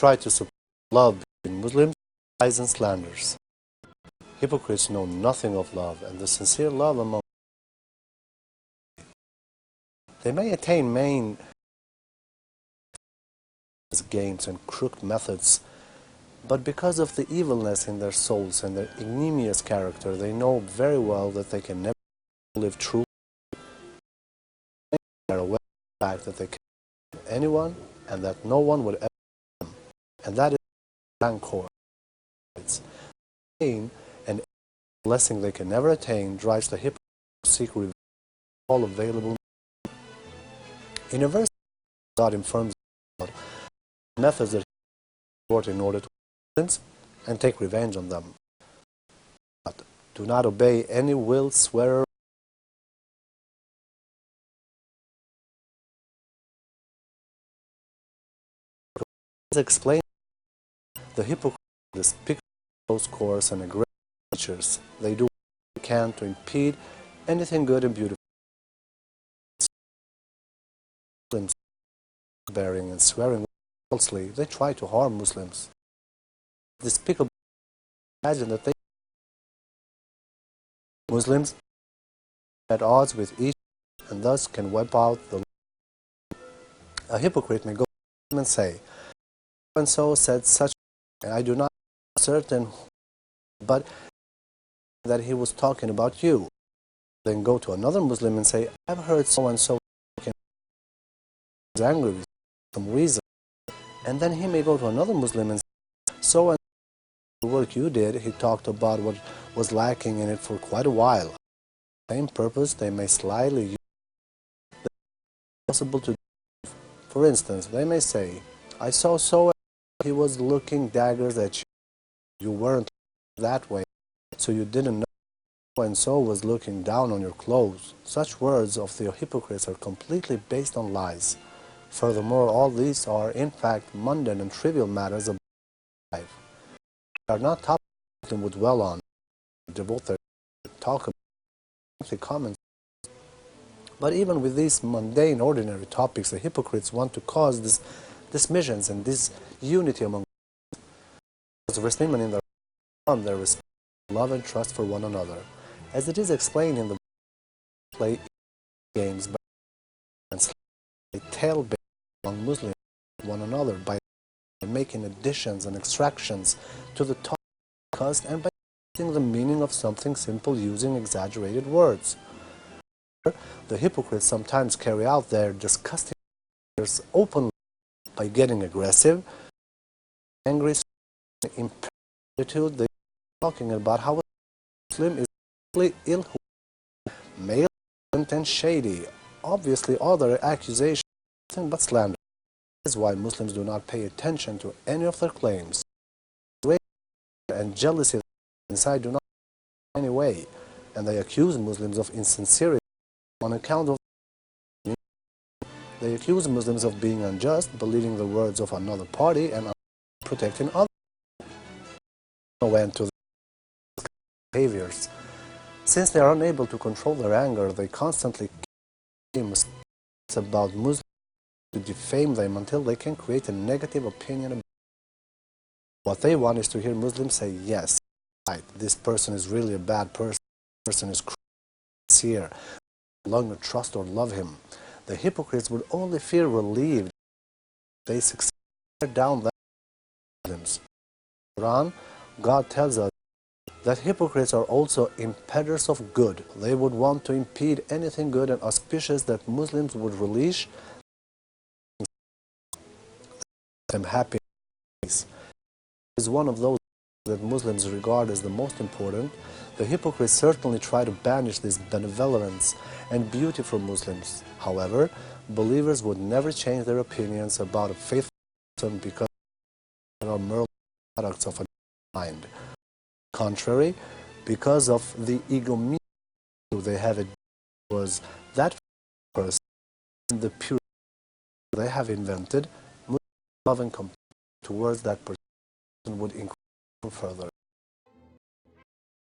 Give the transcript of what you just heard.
try to support love between Muslims, lies and slanders. Hypocrites know nothing of love and the sincere love among they may attain main games and crooked methods, but because of the evilness in their souls and their ignominious character, they know very well that they can never live true. They are aware of the fact that they can harm anyone and that no one would ever harm them. And that is rancor. It's pain and blessing they can never attain drives the hypocrite to seek revenge all available. In a verse, God informs about methods that he resort in order to cleanse and take revenge on them. But do not obey any will, swearer, explain the hypocrite, despicable, coarse, and aggressor creatures. They do what they can to impede anything good and beautiful. Muslims bearing and swearing falsely, they try to harm Muslims. Despicable, imagine that they Muslims at odds with each and thus can wipe out the. A hypocrite may go and say, and so said such, and I do not know certain, but that he was talking about you. Then go to another Muslim and say, I've heard so and so is angry with some reason. And then he may go to another Muslim and say, so and the work you did, he talked about what was lacking in it for quite a while. Same purpose, they may slyly use it possible to do. For instance, they may say, I saw so he was looking daggers at you. You weren't that way, so you didn't know and so was looking down on your clothes. Such words of the hypocrites are completely based on lies. Furthermore, all these are in fact mundane and trivial matters of life. They are not topics Muslims would dwell on, devote their talk about comments. But even with these mundane, ordinary topics, the hypocrites want to cause this dismissions and this unity among Muslims in their respect, love and trust for one another. As it is explained in the play games and tale among Muslims one another by making additions and extractions to the topic discussed and by using the meaning of something simple using exaggerated words. The hypocrites sometimes carry out their disgusting openly by getting aggressive, angry, imperative. They are talking about how a Muslim is ill, male, and shady. Obviously, other accusations are nothing but slander. This is why Muslims do not pay attention to any of their claims. Rage and jealousy inside do not in any way, and they accuse Muslims of insincerity on account of. They accuse Muslims of being unjust, believing the words of another party, and protecting others. No end to their behaviors. Since they are unable to control their anger, they constantly claim about Muslims to defame them until they can create a negative opinion about them. What they want is to hear Muslims say, yes, right, this person is really a bad person, this person is sincere, no longer trust or love him. The hypocrites would only feel relieved if they succeed down the Muslims. In the Qur'an, God tells us that hypocrites are also impeders of good. They would want to impede anything good and auspicious that Muslims would relish them happy. It is one of those that Muslims regard as the most important. The hypocrites certainly try to banish this benevolence and beauty from Muslims. However, believers would never change their opinions about a faithful person because they are merely products of a mind. Contrary, because of the ignominious they have, it was that person, the pure they have invented, love and compassion towards that person would increase further.